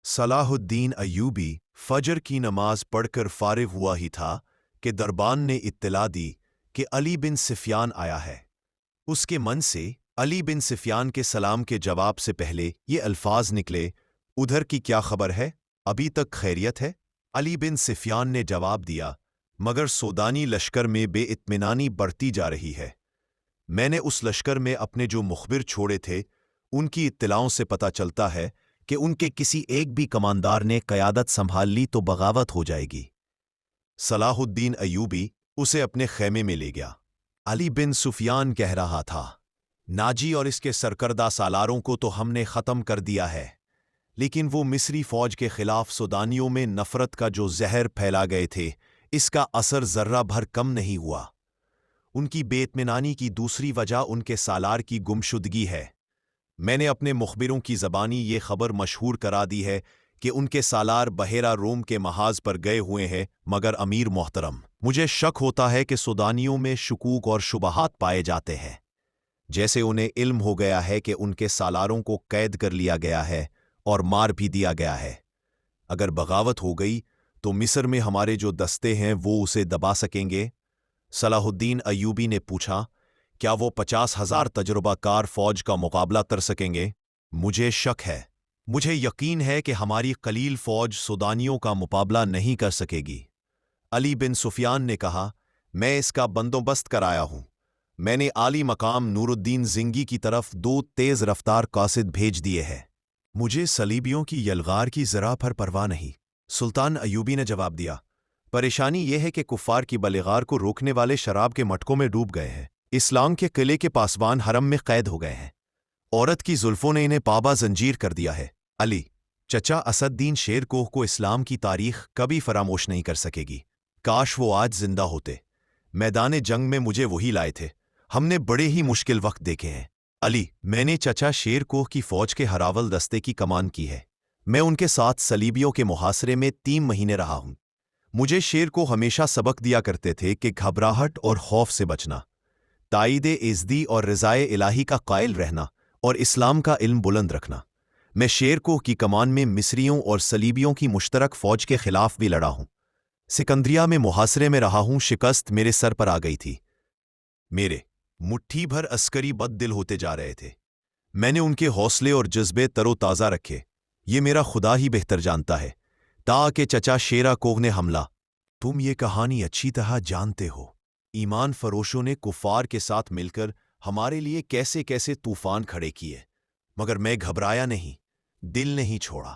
صلاح الدین ایوبی فجر کی نماز پڑھ کر فارغ ہوا ہی تھا کہ دربان نے اطلاع دی کہ علی بن سفیان آیا ہے۔ اس کے من سے علی بن سفیان کے سلام کے جواب سے پہلے یہ الفاظ نکلے، ادھر کی کیا خبر ہے؟ ابھی تک خیریت ہے؟ علی بن سفیان نے جواب دیا، مگر سودانی لشکر میں بے اطمینانی بڑھتی جا رہی ہے۔ میں نے اس لشکر میں اپنے جو مخبر چھوڑے تھے ان کی اطلاعوں سے پتہ چلتا ہے کہ ان کے کسی ایک بھی کماندار نے قیادت سنبھال لی تو بغاوت ہو جائے گی۔ صلاح الدین ایوبی اسے اپنے خیمے میں لے گیا۔ علی بن سفیان کہہ رہا تھا، ناجی اور اس کے سرکردہ سالاروں کو تو ہم نے ختم کر دیا ہے، لیکن وہ مصری فوج کے خلاف سودانیوں میں نفرت کا جو زہر پھیلا گئے تھے اس کا اثر ذرہ بھر کم نہیں ہوا۔ ان کی بے اطمینانی کی دوسری وجہ ان کے سالار کی گمشدگی ہے۔ میں نے اپنے مخبروں کی زبانی یہ خبر مشہور کرا دی ہے کہ ان کے سالار بحیرہ روم کے محاذ پر گئے ہوئے ہیں، مگر امیر محترم، مجھے شک ہوتا ہے کہ سودانیوں میں شکوک اور شبہات پائے جاتے ہیں۔ جیسے انہیں علم ہو گیا ہے کہ ان کے سالاروں کو قید کر لیا گیا ہے اور مار بھی دیا گیا ہے۔ اگر بغاوت ہو گئی تو مصر میں ہمارے جو دستے ہیں وہ اسے دبا سکیں گے۔ صلاح الدین ایوبی نے پوچھا، کیا وہ 50,000 تجربہ کار فوج کا مقابلہ کر سکیں گے؟ مجھے شک ہے۔ مجھے یقین ہے کہ ہماری قلیل فوج سودانیوں کا مقابلہ نہیں کر سکے گی۔ علی بن سفیان نے کہا، میں اس کا بندوبست کرایا ہوں۔ میں نے عالی مقام نور الدین زنگی کی طرف 2 تیز رفتار قاصد بھیج دیے ہیں۔ مجھے صلیبیوں کی یلغار کی ذرا پر پرواہ نہیں۔ سلطان ایوبی نے جواب دیا، پریشانی یہ ہے کہ کفار کی بلغار کو روکنے والے شراب کے مٹکوں میں ڈوب گئے ہیں۔ اسلام کے قلعے کے پاسبان حرم میں قید ہو گئے ہیں۔ عورت کی زلفوں نے انہیں پابا زنجیر کر دیا ہے۔ علی چچا اسد دین شیر کوہ کو اسلام کی تاریخ کبھی فراموش نہیں کر سکے گی۔ کاش وہ آج زندہ ہوتے۔ میدان جنگ میں مجھے وہی لائے تھے۔ ہم نے بڑے ہی مشکل وقت دیکھے ہیں۔ علی، میں نے چچا شیر کوہ کی فوج کے ہراول دستے کی کمان کی ہے۔ میں ان کے ساتھ صلیبیوں کے محاصرے میں 3 مہینے رہا ہوں۔ مجھے شیر کو ہمیشہ سبق دیا کرتے تھے کہ گھبراہٹ اور خوف سے بچنا، تائید عزدی اور رضائے الہی کا قائل رہنا اور اسلام کا علم بلند رکھنا۔ میں شیر کوہ کی کمان میں مصریوں اور صلیبیوں کی مشترک فوج کے خلاف بھی لڑا ہوں۔ سکندریہ میں محاصرے میں رہا ہوں، شکست میرے سر پر آ گئی تھی۔ میرے مٹھی بھر عسکری بد دل ہوتے جا رہے تھے۔ میں نے ان کے حوصلے اور جذبے تر و تازہ رکھے، یہ میرا خدا ہی بہتر جانتا ہے، تاکہ چچا شیرا کوہ نے حملہ۔ تم یہ کہانی اچھی طرح جانتے ہو۔ ایمان فروشوں نے کفار کے ساتھ مل کر ہمارے لیے کیسے کیسے طوفان کھڑے کیے، مگر میں گھبرایا نہیں، دل نہیں چھوڑا۔